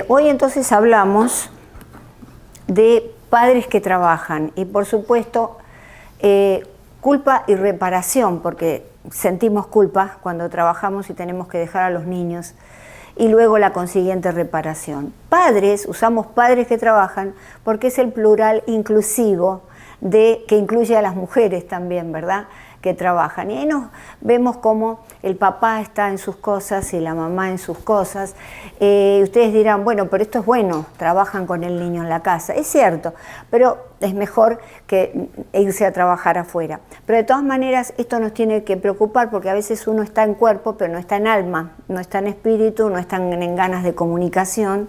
Hoy entonces hablamos de padres que trabajan y por supuesto culpa y reparación, porque sentimos culpa cuando trabajamos y tenemos que dejar a los niños, y luego la consiguiente reparación. Padres, usamos padres que trabajan porque es el plural inclusivo que incluye a las mujeres también, ¿verdad?, que trabajan. Y ahí nos vemos cómo el papá está en sus cosas y la mamá en sus cosas. Ustedes dirán, bueno, pero esto es bueno, trabajan con el niño en la casa. Es cierto, pero es mejor que irse a trabajar afuera. Pero de todas maneras, esto nos tiene que preocupar porque a veces uno está en cuerpo, pero no está en alma, no está en espíritu, no está en ganas de comunicación,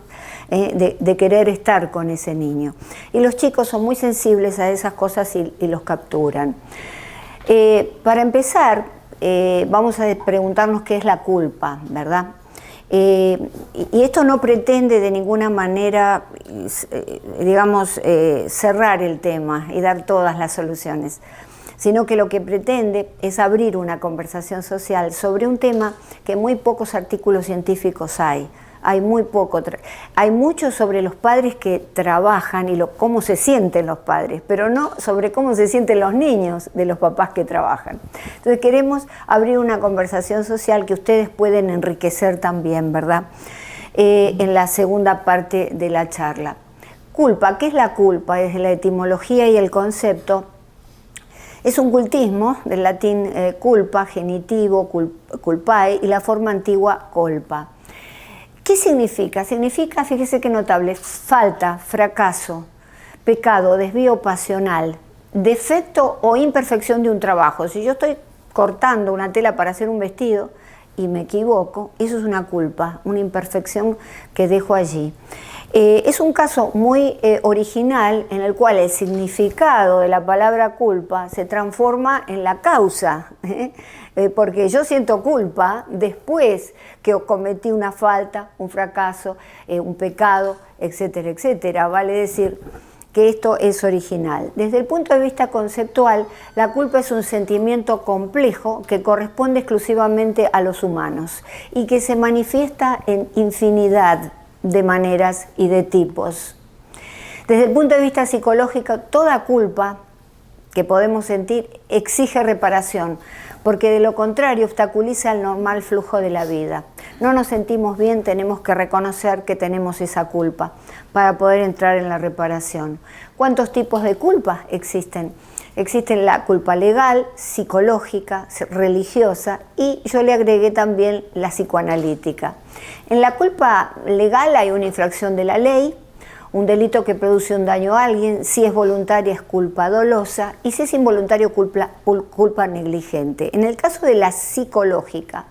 de querer estar con ese niño. Y los chicos son muy sensibles a esas cosas y los capturan. Para empezar, vamos a preguntarnos qué es la culpa, ¿verdad? Y esto no pretende de ninguna manera, digamos, cerrar el tema y dar todas las soluciones, sino que lo que pretende es abrir una conversación social sobre un tema que muy pocos artículos científicos hay. Hay muy poco, hay mucho sobre los padres que trabajan y cómo se sienten los padres, pero no sobre cómo se sienten los niños de los papás que trabajan. Entonces queremos abrir una conversación social que ustedes pueden enriquecer también, ¿verdad? En la segunda parte de la charla. Culpa, ¿qué es la culpa? Desde la etimología y el concepto, es un cultismo, del latín culpa, genitivo, culpae, y la forma antigua colpa. ¿Qué significa? Significa, fíjese qué notable, falta, fracaso, pecado, desvío pasional, defecto o imperfección de un trabajo. Si yo estoy cortando una tela para hacer un vestido y me equivoco, eso es una culpa, una imperfección que dejo allí. Es un caso muy original en el cual el significado de la palabra culpa se transforma en la causa, porque yo siento culpa después que cometí una falta, un fracaso, un pecado, etcétera, etcétera. Vale decir que esto es original. Desde el punto de vista conceptual, la culpa es un sentimiento complejo que corresponde exclusivamente a los humanos y que se manifiesta en infinidad de maneras y de tipos. Desde el punto de vista psicológico, toda culpa que podemos sentir exige reparación, porque de lo contrario obstaculiza el normal flujo de la vida. No nos sentimos bien, tenemos que reconocer que tenemos esa culpa para poder entrar en la reparación. ¿Cuántos tipos de culpa existen? Existen la culpa legal, psicológica, religiosa y yo le agregué también la psicoanalítica. En la culpa legal hay una infracción de la ley, un delito que produce un daño a alguien, si es voluntaria es culpa dolosa y si es involuntario culpa negligente. En el caso de la psicológica,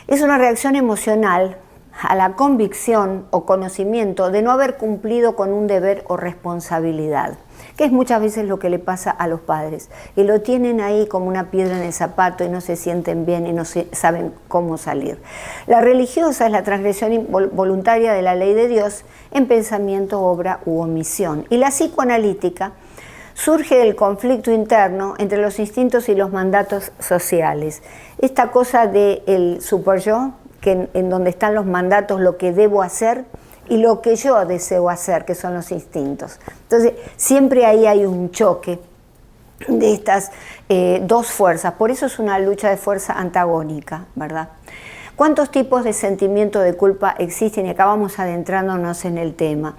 es una reacción emocional a la convicción o conocimiento de no haber cumplido con un deber o responsabilidad, que es muchas veces lo que le pasa a los padres, y lo tienen ahí como una piedra en el zapato y no se sienten bien y no saben cómo salir. La religiosa es la transgresión voluntaria de la ley de Dios en pensamiento, obra u omisión. Y la psicoanalítica surge del conflicto interno entre los instintos y los mandatos sociales. Esta cosa del superyo, que en donde están los mandatos, lo que debo hacer y lo que yo deseo hacer, que son los instintos. Entonces, siempre ahí hay un choque de estas dos fuerzas. Por eso es una lucha de fuerza antagónica, ¿verdad? ¿Cuántos tipos de sentimiento de culpa existen? Y acá vamos adentrándonos en el tema.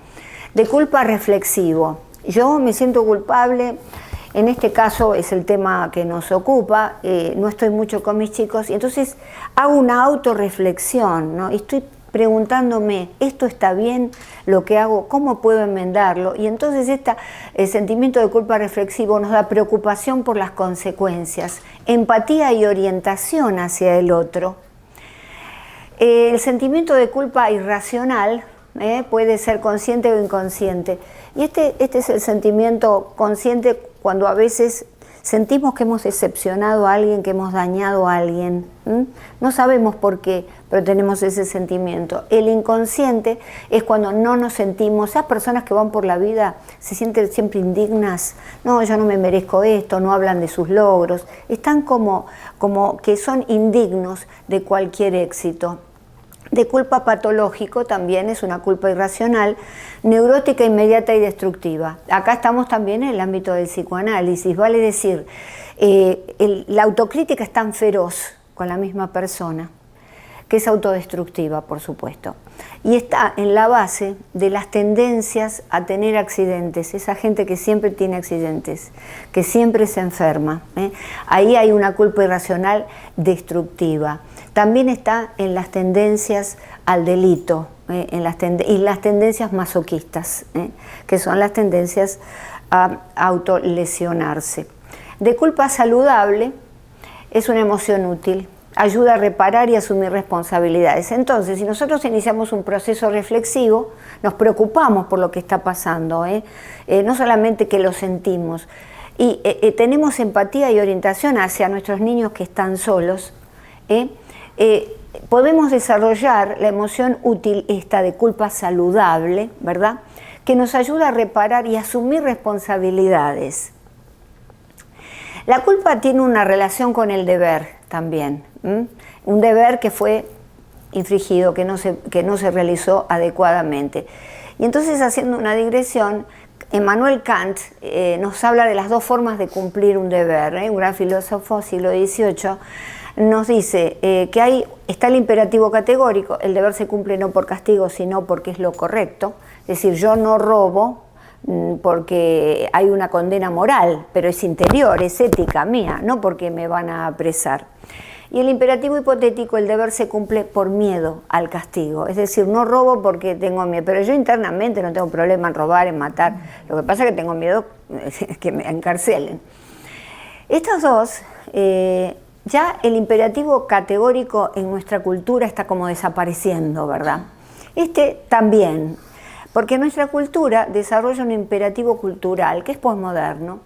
De culpa reflexivo. Yo me siento culpable. En este caso es el tema que nos ocupa, no estoy mucho con mis chicos y entonces hago una autorreflexión, ¿no? Y estoy preguntándome, ¿esto está bien lo que hago? ¿Cómo puedo enmendarlo? Y entonces el sentimiento de culpa reflexivo nos da preocupación por las consecuencias, empatía y orientación hacia el otro. El sentimiento de culpa irracional puede ser consciente o inconsciente. Y este es el sentimiento consciente cuando a veces sentimos que hemos decepcionado a alguien, que hemos dañado a alguien. No sabemos por qué, pero tenemos ese sentimiento. El inconsciente es cuando no nos sentimos, esas personas que van por la vida se sienten siempre indignas, no, yo no me merezco esto, no hablan de sus logros, están como que son indignos de cualquier éxito. de culpa patológico también es una culpa irracional, neurótica, inmediata y destructiva. Acá estamos también en el ámbito del psicoanálisis, vale decir, la autocrítica es tan feroz con la misma persona, que es autodestructiva, por supuesto. Y está en la base de las tendencias a tener accidentes, esa gente que siempre tiene accidentes, que siempre se enferma. Ahí hay una culpa irracional destructiva. También está en las tendencias al delito, y las tendencias masoquistas, que son las tendencias a autolesionarse. De culpa saludable es una emoción útil, ayuda a reparar y asumir responsabilidades. Entonces, si nosotros iniciamos un proceso reflexivo, nos preocupamos por lo que está pasando, no solamente que lo sentimos, y tenemos empatía y orientación hacia nuestros niños que están solos, podemos desarrollar la emoción útil esta de culpa saludable, ¿verdad?, que nos ayuda a reparar y asumir responsabilidades. La culpa tiene una relación con el deber también, un deber que fue infringido, que no se realizó adecuadamente. Y entonces, haciendo una digresión, Emmanuel Kant nos habla de las dos formas de cumplir un deber, un gran filósofo, siglo XVIII, nos dice que está el imperativo categórico, el deber se cumple no por castigo, sino porque es lo correcto, es decir, yo no robo porque hay una condena moral, pero es interior, es ética mía, no porque me van a apresar. Y el imperativo hipotético, el deber se cumple por miedo al castigo, es decir, no robo porque tengo miedo, pero yo internamente no tengo problema en robar, en matar, lo que pasa es que tengo miedo que me encarcelen. Estas dos, ya el imperativo categórico en nuestra cultura está como desapareciendo, ¿verdad? Este también, porque nuestra cultura desarrolla un imperativo cultural que es posmoderno.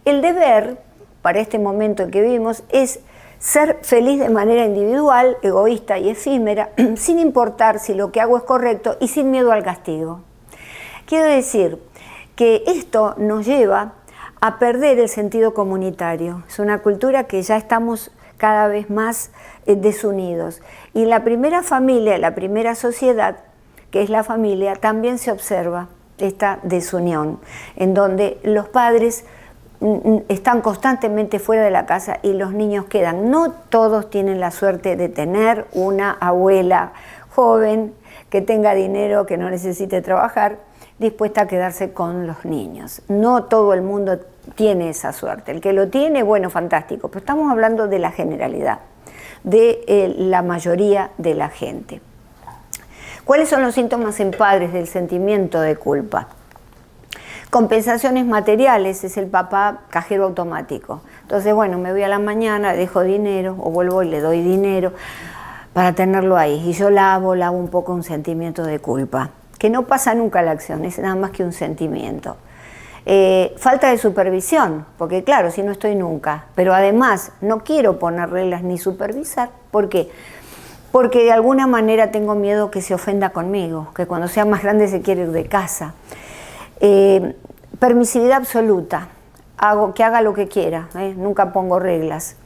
El deber, para este momento en que vivimos, es ser feliz de manera individual, egoísta y efímera, sin importar si lo que hago es correcto y sin miedo al castigo. Quiero decir que esto nos lleva a perder el sentido comunitario. Es una cultura que ya estamos cada vez más desunidos. Y la primera familia, la primera sociedad, que es la familia, también se observa esta desunión, en donde los padres están constantemente fuera de la casa y los niños quedan. No todos tienen la suerte de tener una abuela joven que tenga dinero, que no necesite trabajar, dispuesta a quedarse con los niños. No todo el mundo tiene esa suerte. El que lo tiene, bueno, fantástico, pero estamos hablando de la generalidad, de la mayoría de la gente. ¿Cuáles son los síntomas en padres del sentimiento de culpa? Compensaciones materiales, es el papá cajero automático. Entonces, bueno, me voy a la mañana, dejo dinero, o vuelvo y le doy dinero para tenerlo ahí. Y yo lavo un poco un sentimiento de culpa, que no pasa nunca la acción, es nada más que un sentimiento. Falta de supervisión, porque claro, si no estoy nunca, pero además no quiero poner reglas ni supervisar. ¿Por qué? Porque de alguna manera tengo miedo que se ofenda conmigo, que cuando sea más grande se quiere ir de casa. Permisividad absoluta, que haga lo que quiera, nunca pongo reglas.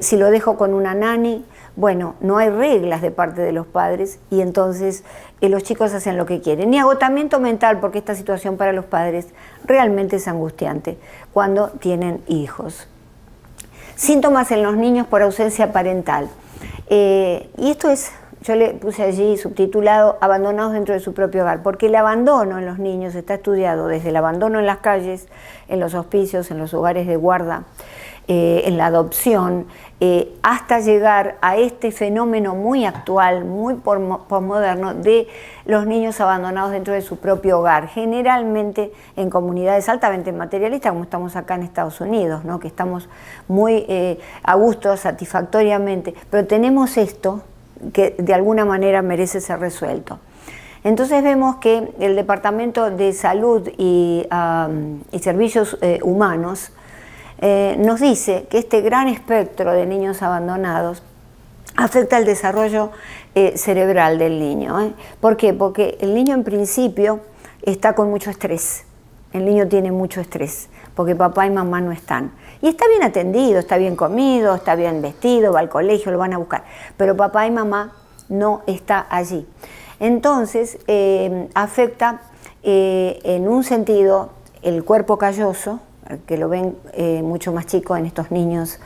Si lo dejo con una nani, bueno, no hay reglas de parte de los padres y entonces los chicos hacen lo que quieren. Ni agotamiento mental, porque esta situación para los padres realmente es angustiante cuando tienen hijos. Síntomas en los niños por ausencia parental. Y esto es, yo le puse allí subtitulado, abandonados dentro de su propio hogar, porque el abandono en los niños está estudiado desde el abandono en las calles, en los hospicios, en los hogares de guarda, en la adopción, hasta llegar a este fenómeno muy actual, muy posmoderno, de los niños abandonados dentro de su propio hogar, generalmente en comunidades altamente materialistas, como estamos acá en Estados Unidos, ¿no? Que estamos muy a gusto, satisfactoriamente, pero tenemos esto que de alguna manera merece ser resuelto. Entonces vemos que el Departamento de Salud y Servicios Humanos nos dice que este gran espectro de niños abandonados afecta el desarrollo cerebral del niño. ¿Por qué? Porque el niño en principio está con mucho estrés. El niño tiene mucho estrés porque papá y mamá no están. Y está bien atendido, está bien comido, está bien vestido, va al colegio, lo van a buscar. Pero papá y mamá no está allí. Entonces afecta en un sentido el cuerpo calloso, que lo ven mucho más chico en estos niños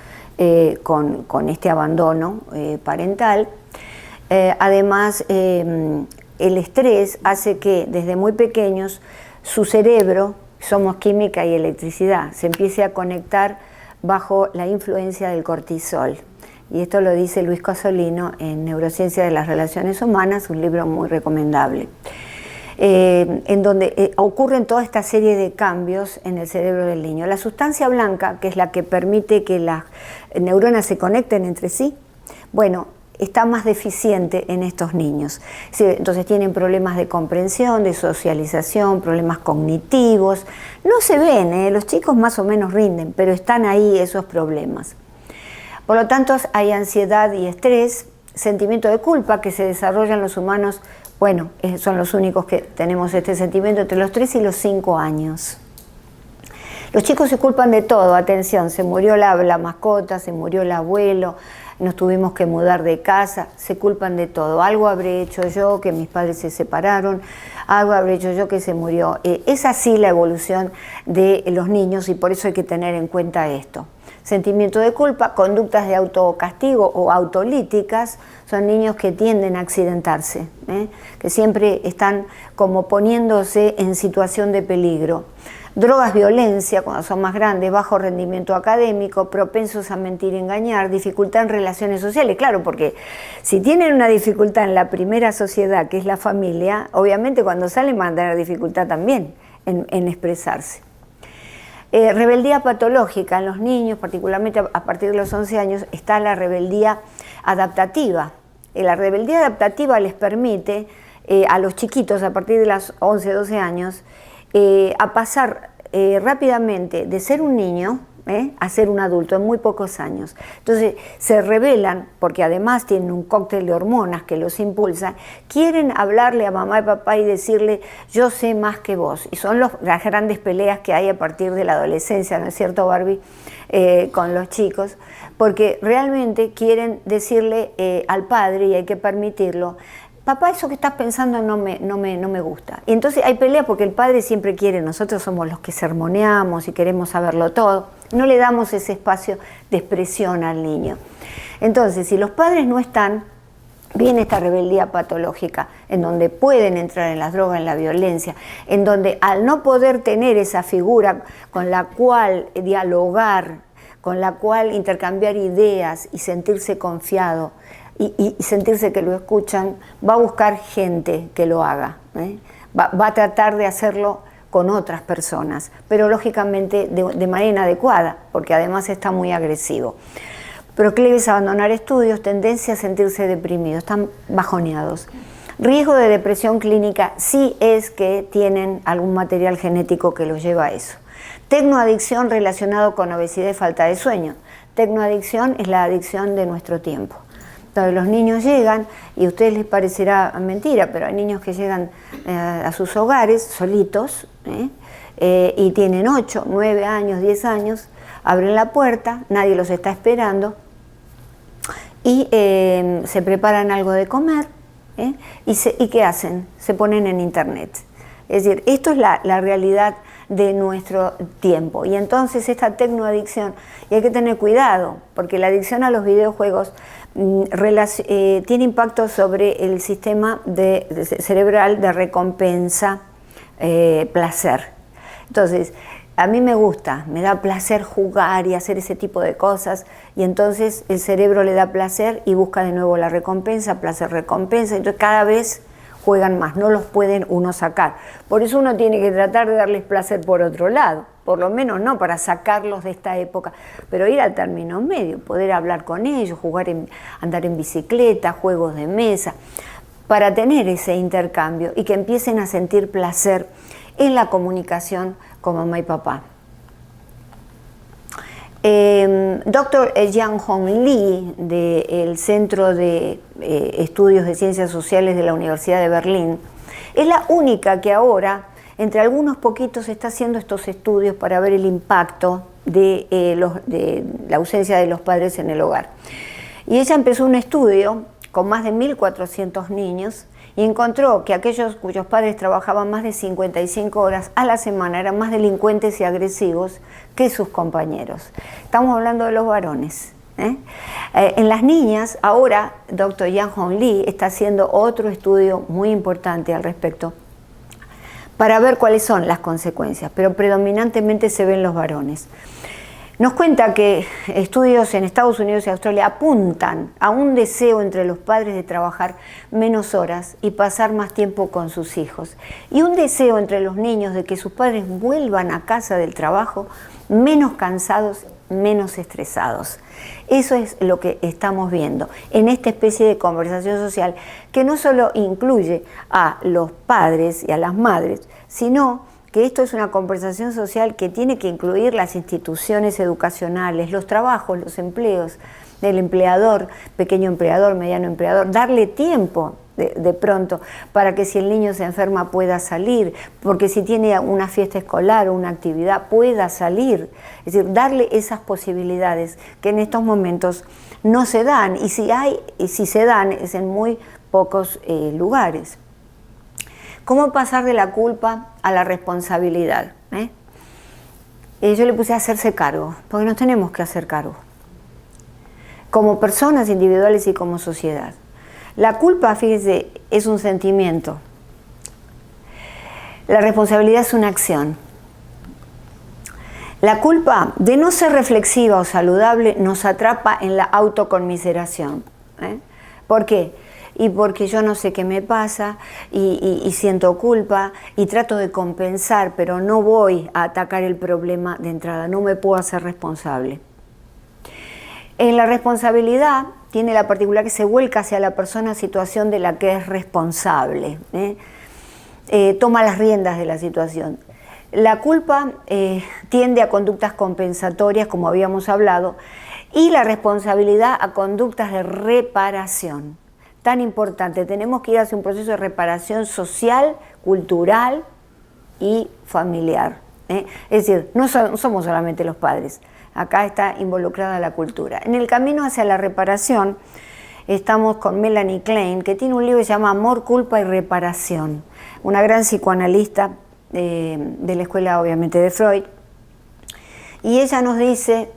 con este abandono parental. Además, el estrés hace que desde muy pequeños su cerebro, somos química y electricidad, se empiece a conectar bajo la influencia del cortisol. Y esto lo dice Luis Cosolino en Neurociencia de las Relaciones Humanas, un libro muy recomendable, en donde ocurren toda esta serie de cambios en el cerebro del niño. La sustancia blanca, que es la que permite que las neuronas se conecten entre sí, bueno, está más deficiente en estos niños. Entonces tienen problemas de comprensión, de socialización, problemas cognitivos. No se ven, los chicos más o menos rinden, pero están ahí esos problemas. Por lo tanto, hay ansiedad y estrés, sentimiento de culpa que se desarrolla en los humanos. Bueno, son los únicos que tenemos este sentimiento entre los 3 y los 5 años. Los chicos se culpan de todo, atención, se murió la mascota, se murió el abuelo, nos tuvimos que mudar de casa, se culpan de todo. Algo habré hecho yo, que mis padres se separaron, algo habré hecho yo que se murió. Es así la evolución de los niños y por eso hay que tener en cuenta esto. Sentimiento de culpa, conductas de autocastigo o autolíticas, son niños que tienden a accidentarse, que siempre están como poniéndose en situación de peligro. Drogas, violencia, cuando son más grandes, bajo rendimiento académico, propensos a mentir y engañar, dificultad en relaciones sociales. Claro, porque si tienen una dificultad en la primera sociedad, que es la familia, obviamente cuando salen van a tener dificultad también en expresarse. Rebeldía patológica en los niños, particularmente a partir de los 11 años, está la rebeldía adaptativa. La rebeldía adaptativa les permite a los chiquitos, a partir de los 11, 12 años, a pasar rápidamente de ser un niño a ser un adulto en muy pocos años. Entonces se rebelan, porque además tienen un cóctel de hormonas que los impulsa, quieren hablarle a mamá y papá y decirle yo sé más que vos, y son las grandes peleas que hay a partir de la adolescencia, ¿no es cierto, Barbie? Con los chicos, porque realmente quieren decirle al padre, y hay que permitirlo, papá, eso que estás pensando no me gusta. Y entonces hay peleas porque el padre siempre quiere, nosotros somos los que sermoneamos y queremos saberlo todo, no le damos ese espacio de expresión al niño. Entonces, si los padres no están, viene esta rebeldía patológica, en donde pueden entrar en las drogas, en la violencia, en donde al no poder tener esa figura con la cual dialogar, con la cual intercambiar ideas y sentirse confiado, y sentirse que lo escuchan, va a buscar gente que lo haga, va a tratar de hacerlo con otras personas, pero lógicamente de manera inadecuada, porque además está muy agresivo. Proclives a abandonar estudios, tendencia a sentirse deprimidos, están bajoneados. Riesgo de depresión clínica sí es que tienen algún material genético que los lleva a eso. Tecnoadicción relacionado con obesidad y falta de sueño. Tecnoadicción es la adicción de nuestro tiempo. Entonces los niños llegan, y a ustedes les parecerá mentira, pero hay niños que llegan a sus hogares solitos, y tienen 8, 9 años, 10 años, abren la puerta, nadie los está esperando, y se preparan algo de comer, y ¿qué hacen? Se ponen en internet. Es decir, esto es la realidad de nuestro tiempo. Y entonces esta tecnoadicción, y hay que tener cuidado, porque la adicción a los videojuegos tiene impacto sobre el sistema cerebral de recompensa, placer. Entonces, a mí me gusta, me da placer jugar y hacer ese tipo de cosas, y entonces el cerebro le da placer y busca de nuevo la recompensa, placer, recompensa, entonces cada vez juegan más, no los pueden uno sacar. Por eso uno tiene que tratar de darles placer por otro lado, por lo menos no para sacarlos de esta época, pero ir al término medio, poder hablar con ellos, andar en bicicleta, juegos de mesa, para tener ese intercambio y que empiecen a sentir placer en la comunicación con mamá y papá. Dr. Yang-Hong Lee, del Centro de Estudios de Ciencias Sociales de la Universidad de Berlín, es la única que ahora, entre algunos poquitos, está haciendo estos estudios para ver el impacto de la ausencia de los padres en el hogar. Y ella empezó un estudio con más de 1.400 niños y encontró que aquellos cuyos padres trabajaban más de 55 horas a la semana eran más delincuentes y agresivos que sus compañeros. Estamos hablando de los varones. En las niñas, ahora, Dr. Yang Hong Lee está haciendo otro estudio muy importante al respecto para ver cuáles son las consecuencias, pero predominantemente se ven los varones. Nos cuenta que estudios en Estados Unidos y Australia apuntan a un deseo entre los padres de trabajar menos horas y pasar más tiempo con sus hijos, y un deseo entre los niños de que sus padres vuelvan a casa del trabajo menos cansados, menos estresados. Eso es lo que estamos viendo en esta especie de conversación social que no solo incluye a los padres y a las madres, sino que esto es una conversación social que tiene que incluir las instituciones educacionales, los trabajos, los empleos del empleador, pequeño empleador, mediano empleador, darle tiempo de pronto para que si el niño se enferma pueda salir, porque si tiene una fiesta escolar o una actividad pueda salir. Es decir, darle esas posibilidades que en estos momentos no se dan, y si se dan es en muy pocos lugares. ¿Cómo pasar de la culpa a la responsabilidad? Yo le puse a hacerse cargo, porque nos tenemos que hacer cargo, como personas individuales y como sociedad. La culpa, fíjese, es un sentimiento. La responsabilidad es una acción. La culpa, de no ser reflexiva o saludable, nos atrapa en la autoconmiseración. ¿Por qué? Y porque yo no sé qué me pasa y siento culpa y trato de compensar, pero no voy a atacar el problema de entrada, no me puedo hacer responsable. En la responsabilidad tiene la particularidad que se vuelca hacia la persona situación de la que es responsable, toma las riendas de la situación. La culpa tiende a conductas compensatorias, como habíamos hablado, y la responsabilidad a conductas de reparación. Tan importante, tenemos que ir hacia un proceso de reparación social, cultural y familiar. Es decir, no somos solamente los padres, acá está involucrada la cultura. En el camino hacia la reparación estamos con Melanie Klein, que tiene un libro que se llama Amor, Culpa y Reparación, una gran psicoanalista de la escuela obviamente de Freud, y ella nos dice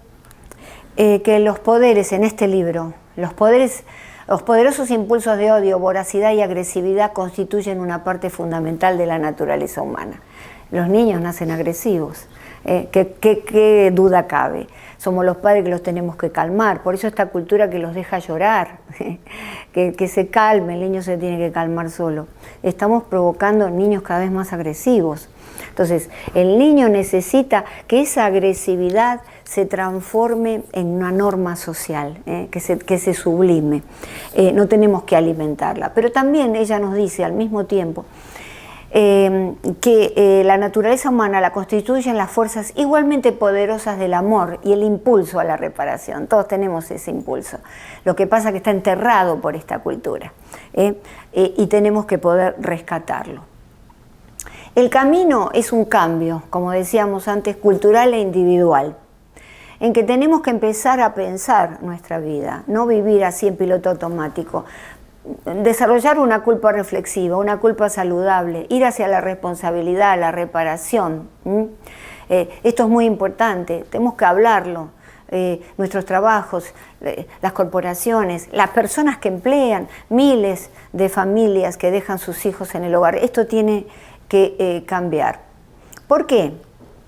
que los poderes en este libro, los poderosos impulsos de odio, voracidad y agresividad constituyen una parte fundamental de la naturaleza humana. Los niños nacen agresivos, ¿qué duda cabe? Somos los padres que los tenemos que calmar, por eso esta cultura que los deja llorar, que se calme, el niño se tiene que calmar solo. Estamos provocando niños cada vez más agresivos. Entonces, el niño necesita que esa agresividad se transforme en una norma social, que se sublime. No tenemos que alimentarla. Pero también ella nos dice al mismo tiempo que la naturaleza humana la constituyen las fuerzas igualmente poderosas del amor y el impulso a la reparación. Todos tenemos ese impulso. Lo que pasa es que está enterrado por esta cultura y tenemos que poder rescatarlo. El camino es un cambio, como decíamos antes, cultural e individual, en que tenemos que empezar a pensar nuestra vida, no vivir así en piloto automático, desarrollar una culpa reflexiva, una culpa saludable, ir hacia la responsabilidad, la reparación. Esto es muy importante, tenemos que hablarlo. Nuestros trabajos, las corporaciones, las personas que emplean, miles de familias que dejan sus hijos en el hogar, esto tiene que cambiar. ¿Por qué?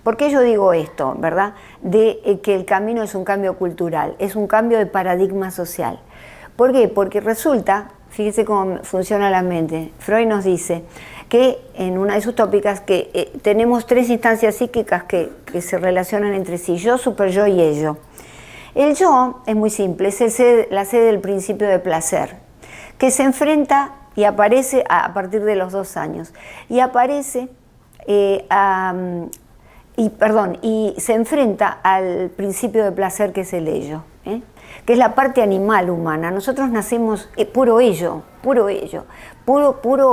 ¿Por qué yo digo esto, verdad? De que el camino es un cambio cultural, es un cambio de paradigma social. ¿Por qué? Porque resulta, fíjese cómo funciona la mente, Freud nos dice que en una de sus tópicas que tenemos tres instancias psíquicas que se relacionan entre sí, yo, superyo y ello. El yo es muy simple, es la sede del principio de placer, que se enfrenta y aparece a partir de los 2 años, y aparece y se enfrenta al principio de placer que es el ello, que es la parte animal humana. Nosotros nacemos puro ello, puro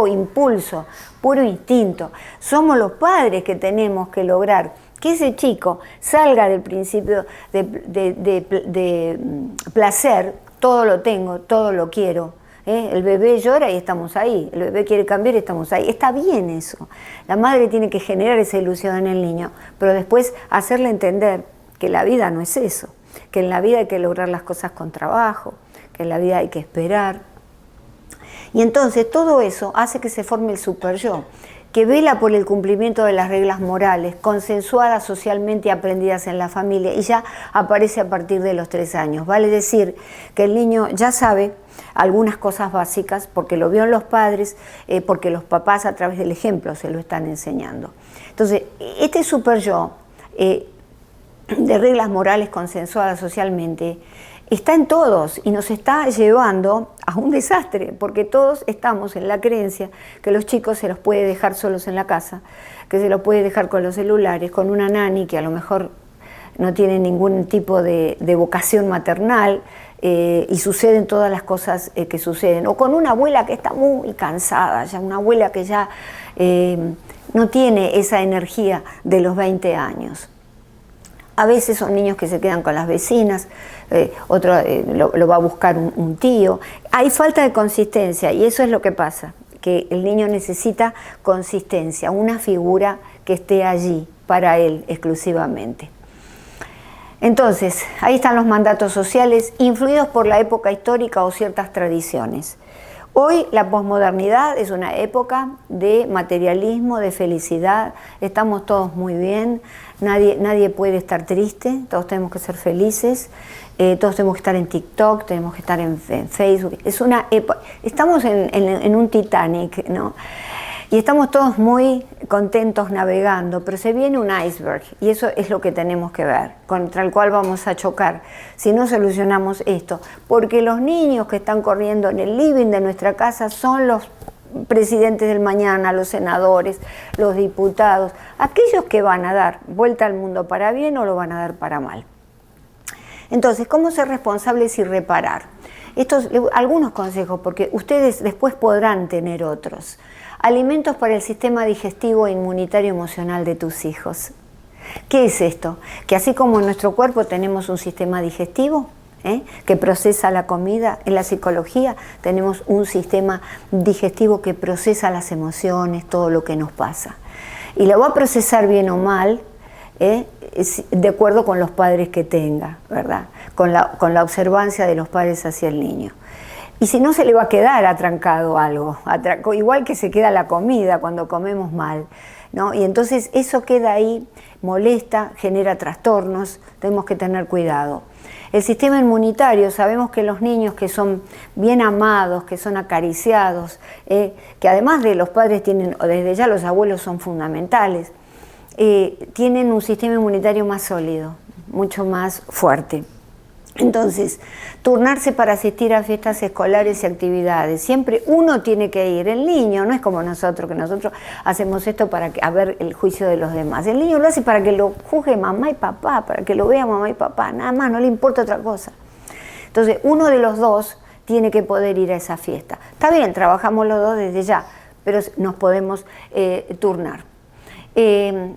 impulso, puro instinto. Somos los padres que tenemos que lograr que ese chico salga del principio de placer, todo lo tengo, todo lo quiero, El bebé llora y estamos ahí, el bebé quiere cambiar y estamos ahí. Está bien eso. La madre tiene que generar esa ilusión en el niño, pero después hacerle entender que la vida no es eso, que en la vida hay que lograr las cosas con trabajo, que en la vida hay que esperar. Y entonces todo eso hace que se forme el super yo, que vela por el cumplimiento de las reglas morales, consensuadas socialmente y aprendidas en la familia, y ya aparece a partir de los 3 años. Vale decir que el niño ya sabe algunas cosas básicas porque lo vio en los padres, porque los papás a través del ejemplo se lo están enseñando. Entonces, este super yo de reglas morales consensuadas socialmente está en todos y nos está llevando a un desastre, porque todos estamos en la creencia que los chicos se los puede dejar solos en la casa, que se los puede dejar con los celulares, con una nani que a lo mejor no tiene ningún tipo de vocación maternal, y suceden todas las cosas que suceden, o con una abuela que está muy cansada, ya una abuela que ya no tiene esa energía de los 20 años. A veces son niños que se quedan con las vecinas, otro lo va a buscar un tío. Hay falta de consistencia y eso es lo que pasa, que el niño necesita consistencia, una figura que esté allí para él exclusivamente. Entonces, ahí están los mandatos sociales influidos por la época histórica o ciertas tradiciones. Hoy la posmodernidad es una época de materialismo, de felicidad, estamos todos muy bien, nadie puede estar triste, todos tenemos que ser felices, todos tenemos que estar en TikTok, tenemos que estar en Facebook. Es una época, estamos en un Titanic, ¿no? Y estamos todos muy contentos navegando, pero se viene un iceberg y eso es lo que tenemos que ver, contra el cual vamos a chocar si no solucionamos esto. Porque los niños que están corriendo en el living de nuestra casa son los presidentes del mañana, los senadores, los diputados, aquellos que van a dar vuelta al mundo para bien o lo van a dar para mal. Entonces, ¿cómo ser responsables y reparar? Estos algunos consejos, porque ustedes después podrán tener otros. Alimentos para el sistema digestivo e inmunitario emocional de tus hijos. ¿Qué es esto? Que así como en nuestro cuerpo tenemos un sistema digestivo, que procesa la comida, en la psicología tenemos un sistema digestivo que procesa las emociones, todo lo que nos pasa. Y lo va a procesar bien o mal, de acuerdo con los padres que tenga, ¿verdad? Con la observancia de los padres hacia el niño. Y si no, se le va a quedar atrancado algo, igual que se queda la comida cuando comemos mal, ¿no? Y entonces eso queda ahí, molesta, genera trastornos, tenemos que tener cuidado. El sistema inmunitario, sabemos que los niños que son bien amados, que son acariciados, que además de los padres tienen, o desde ya los abuelos son fundamentales, tienen un sistema inmunitario más sólido, mucho más fuerte. Entonces, turnarse para asistir a fiestas escolares y actividades. Siempre uno tiene que ir. El niño no es como nosotros, que nosotros hacemos esto para ver el juicio de los demás. El niño lo hace para que lo juzgue mamá y papá, para que lo vea mamá y papá, nada más, no le importa otra cosa. Entonces, uno de los dos tiene que poder ir a esa fiesta. Está bien, trabajamos los dos desde ya, pero nos podemos turnar.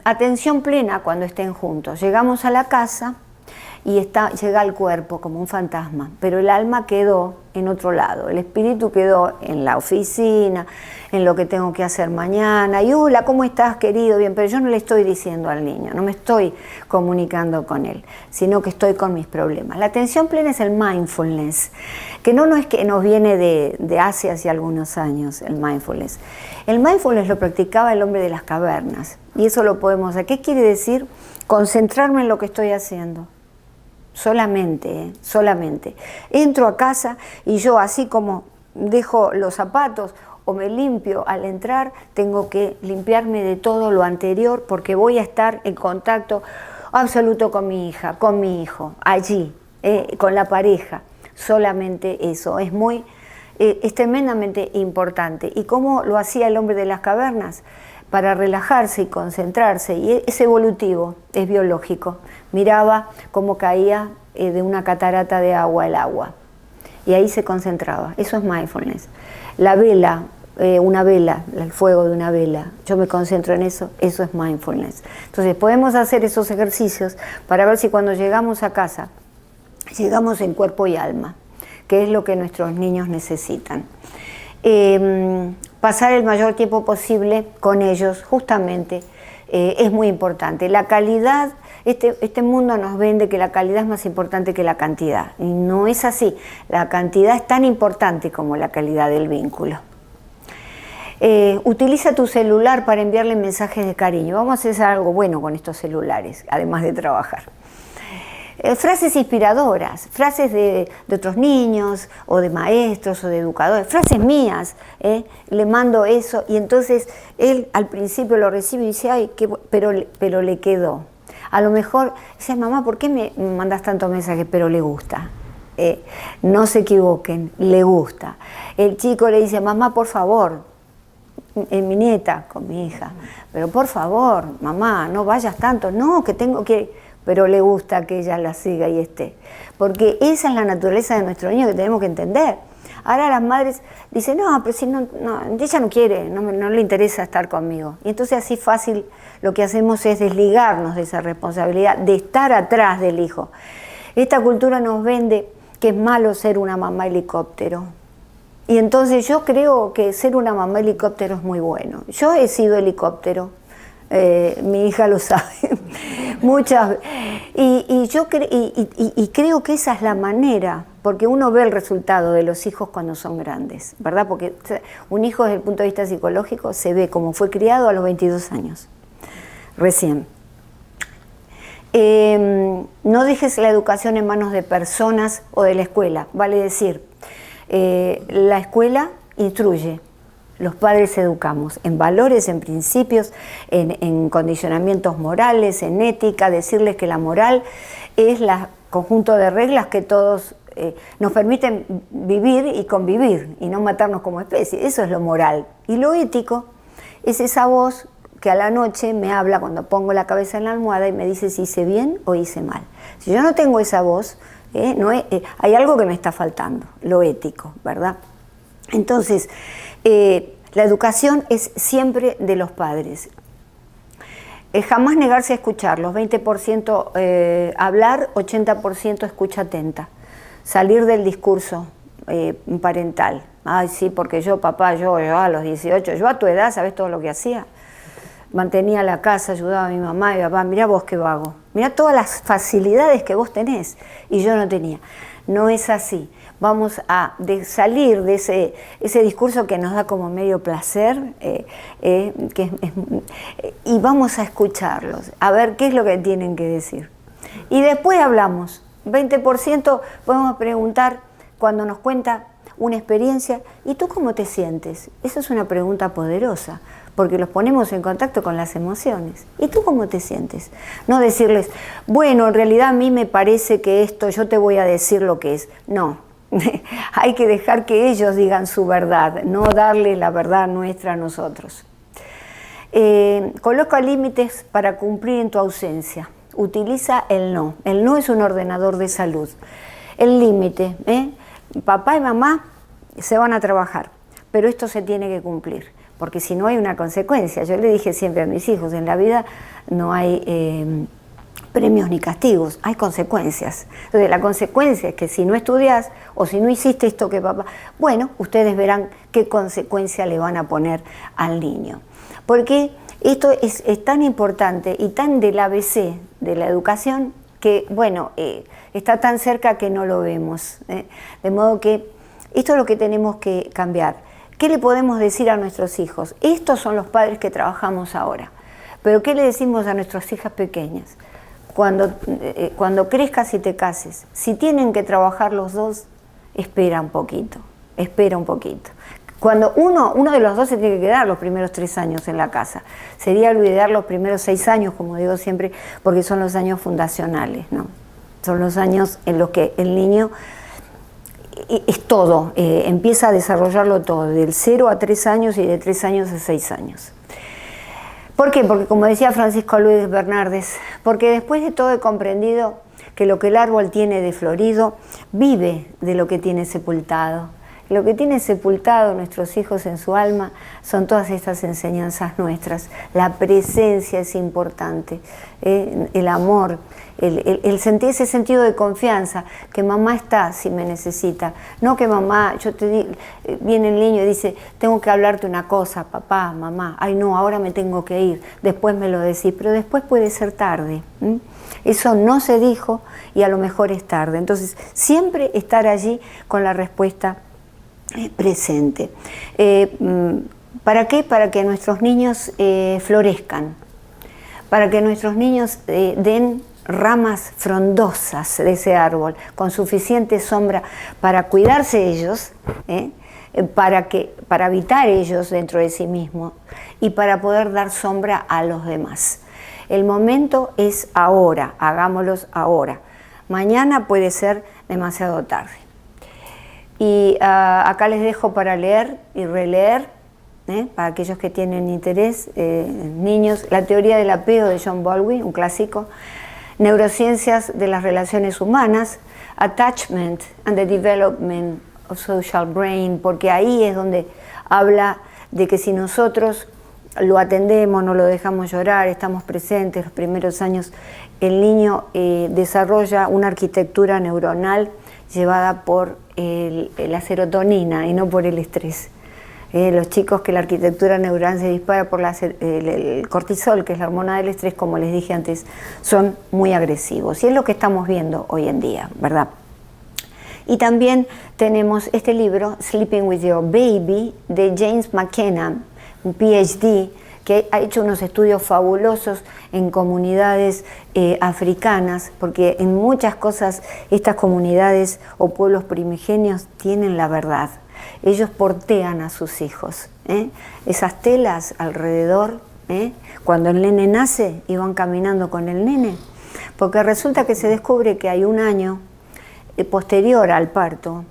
Atención plena cuando estén juntos. Llegamos a la casa y llega al cuerpo como un fantasma, pero el alma quedó en otro lado, el espíritu quedó en la oficina, en lo que tengo que hacer mañana, y hola, ¿cómo estás, querido? Bien, pero yo no le estoy diciendo al niño, no me estoy comunicando con él, sino que estoy con mis problemas. La atención plena es el mindfulness, que no es que nos viene de hace algunos años, el mindfulness. El mindfulness lo practicaba el hombre de las cavernas, y eso lo podemos hacer. ¿Qué quiere decir? Concentrarme en lo que estoy haciendo. Solamente. Entro a casa y yo, así como dejo los zapatos o me limpio al entrar, tengo que limpiarme de todo lo anterior porque voy a estar en contacto absoluto con mi hija, con mi hijo, allí, con la pareja. Solamente eso, es tremendamente importante. ¿Y cómo lo hacía el hombre de las cavernas? Para relajarse y concentrarse, y es evolutivo, es biológico. Miraba cómo caía de una catarata de agua el agua, y ahí se concentraba. Eso es mindfulness. La vela, una vela, el fuego de una vela, yo me concentro en eso, eso es mindfulness. Entonces podemos hacer esos ejercicios para ver si cuando llegamos a casa, llegamos en cuerpo y alma, que es lo que nuestros niños necesitan. Pasar el mayor tiempo posible con ellos, justamente, es muy importante. La calidad, este mundo nos vende que la calidad es más importante que la cantidad, y no es así. La cantidad es tan importante como la calidad del vínculo. Utiliza tu celular para enviarle mensajes de cariño. Vamos a hacer algo bueno con estos celulares, además de trabajar. Frases inspiradoras, frases de otros niños, o de maestros, o de educadores, frases mías, le mando eso, y entonces él al principio lo recibe y dice, ay, pero le quedó. A lo mejor dice, mamá, ¿por qué me mandas tantos mensajes? Pero le gusta. No se equivoquen, le gusta. El chico le dice, mamá, por favor, mi nieta, con mi hija, pero por favor, mamá, no vayas tanto, no, que tengo que... Pero le gusta que ella la siga y esté. Porque esa es la naturaleza de nuestro niño que tenemos que entender. Ahora las madres dicen, no, pero si no, ella no quiere, no le interesa estar conmigo. Y entonces así fácil lo que hacemos es desligarnos de esa responsabilidad, de estar atrás del hijo. Esta cultura nos vende que es malo ser una mamá helicóptero. Y entonces yo creo que ser una mamá helicóptero es muy bueno. Yo he sido helicóptero. Mi hija lo sabe muchas, y creo que esa es la manera, porque uno ve el resultado de los hijos cuando son grandes, ¿verdad? Porque un hijo desde el punto de vista psicológico se ve como fue criado a los 22 años, recién. No dejes la educación en manos de personas o de la escuela, vale decir, la escuela instruye. Los padres educamos en valores, en principios, en condicionamientos morales, en ética, decirles que la moral es el conjunto de reglas que todos nos permiten vivir y convivir y no matarnos como especie. Eso es lo moral. Y lo ético es esa voz que a la noche me habla cuando pongo la cabeza en la almohada y me dice si hice bien o hice mal. Si yo no tengo esa voz, hay algo que me está faltando, lo ético, ¿verdad? Entonces, la educación es siempre de los padres. Jamás negarse a escucharlos, 20% hablar, 80% escucha atenta. Salir del discurso parental. Ay, sí, porque yo, papá, yo a los 18, yo a tu edad, ¿sabes todo lo que hacía? Mantenía la casa, ayudaba a mi mamá y mi papá, mirá vos qué vago. Mirá todas las facilidades que vos tenés y yo no tenía. No es así. Vamos a salir de ese discurso que nos da como medio placer y vamos a escucharlos, a ver qué es lo que tienen que decir. Y después hablamos. 20% podemos preguntar cuando nos cuenta una experiencia, ¿y tú cómo te sientes? Esa es una pregunta poderosa, porque los ponemos en contacto con las emociones. ¿Y tú cómo te sientes? No decirles, bueno, en realidad a mí me parece que esto, yo te voy a decir lo que es. No, hay que dejar que ellos digan su verdad, no darle la verdad nuestra a nosotros. Coloca límites para cumplir en tu ausencia. Utiliza el no. El no es un ordenador de salud. El límite, papá y mamá se van a trabajar, pero esto se tiene que cumplir, porque si no hay una consecuencia. Yo le dije siempre a mis hijos, en la vida no hay premios ni castigos, hay consecuencias. Entonces la consecuencia es que si no estudias o si no hiciste esto que papá, bueno, ustedes verán qué consecuencia le van a poner al niño. Porque esto es tan importante y tan del ABC de la educación que, bueno, está tan cerca que no lo vemos. De modo que esto es lo que tenemos que cambiar. ¿Qué le podemos decir a nuestros hijos? Estos son los padres que trabajamos ahora. Pero ¿qué le decimos a nuestras hijas pequeñas? Cuando crezcas y te cases, si tienen que trabajar los dos, espera un poquito, espera un poquito. Cuando uno de los dos se tiene que quedar los primeros 3 años en la casa. Sería olvidar los primeros 6 años, como digo siempre, porque son los años fundacionales, ¿no? Son los años en los que el niño es todo, empieza a desarrollarlo todo, del 0 a 3 años y de 3 años a 6 años. ¿Por qué? Porque como decía Francisco Luis Bernardes, porque después de todo he comprendido que lo que el árbol tiene de florido vive de lo que tiene sepultado. Lo que tiene sepultado nuestros hijos en su alma son todas estas enseñanzas nuestras. La presencia es importante, el amor, el sentir ese sentido de confianza, que mamá está si me necesita. No que mamá, viene el niño y dice, tengo que hablarte una cosa, papá, mamá, ay no, ahora me tengo que ir, después me lo decís, pero después puede ser tarde. Eso no se dijo y a lo mejor es tarde. Entonces, siempre estar allí con la respuesta presente. ¿Para qué? Para que nuestros niños florezcan, para que nuestros niños den ramas frondosas de ese árbol, con suficiente sombra para cuidarse ellos, para habitar ellos dentro de sí mismos y para poder dar sombra a los demás. El momento es ahora, hagámoslos ahora. Mañana puede ser demasiado tarde. Y acá les dejo para leer y releer, para aquellos que tienen interés, niños, La teoría del apego de John Baldwin, un clásico, Neurociencias de las relaciones humanas, Attachment and the Development of Social Brain, porque ahí es donde habla de que si nosotros lo atendemos, no lo dejamos llorar, estamos presentes los primeros años, el niño desarrolla una arquitectura neuronal llevada por la serotonina y no por el estrés. Los chicos que la arquitectura neuronal se dispara por el cortisol, que es la hormona del estrés, como les dije antes, son muy agresivos. Y es lo que estamos viendo hoy en día, ¿verdad? Y también tenemos este libro, Sleeping with Your Baby, de James McKenna, un PhD, que ha hecho unos estudios fabulosos en comunidades africanas, porque en muchas cosas estas comunidades o pueblos primigenios tienen la verdad. Ellos portean a sus hijos. Esas telas alrededor, cuando el nene nace y van caminando con el nene, porque resulta que se descubre que hay un año posterior al parto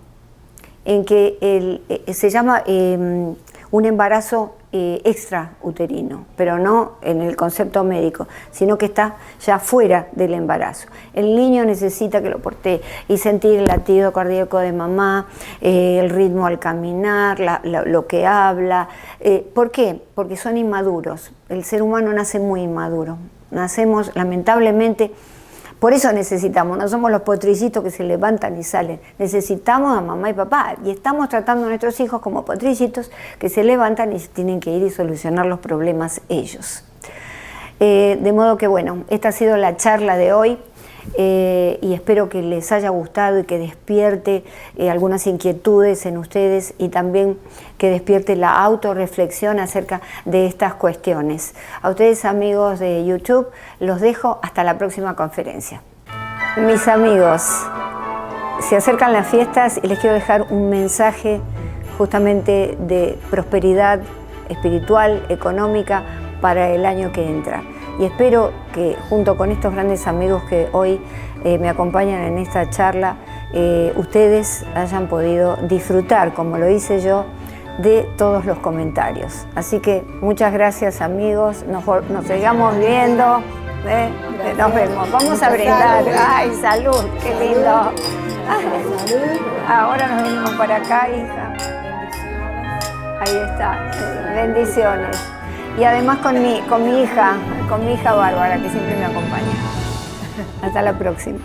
en que se llama un embarazo extrauterino, pero no en el concepto médico, sino que está ya fuera del embarazo. El niño necesita que lo portee y sentir el latido cardíaco de mamá, el ritmo al caminar, lo que habla. ¿Por qué? Porque son inmaduros. El ser humano nace muy inmaduro. Nacemos, lamentablemente, por eso necesitamos, no somos los potrillitos que se levantan y salen, necesitamos a mamá y papá y estamos tratando a nuestros hijos como potrillitos que se levantan y tienen que ir y solucionar los problemas ellos. De modo que bueno, esta ha sido la charla de hoy y espero que les haya gustado y que despierte algunas inquietudes en ustedes y también que despierte la autorreflexión acerca de estas cuestiones. A ustedes, amigos de YouTube, los dejo hasta la próxima conferencia. Mis amigos, se acercan las fiestas y les quiero dejar un mensaje justamente de prosperidad espiritual, económica para el año que entra. Y espero que junto con estos grandes amigos que hoy me acompañan en esta charla, ustedes hayan podido disfrutar, como lo hice yo, de todos los comentarios. Así que muchas gracias, amigos, nos sigamos viendo, nos vemos. Vamos a brindar. ¡Ay, salud! ¡Qué lindo! Ahora nos venimos para acá, hija. Ahí está. Bendiciones. Y además con mi hija Bárbara, que siempre me acompaña. Hasta la próxima.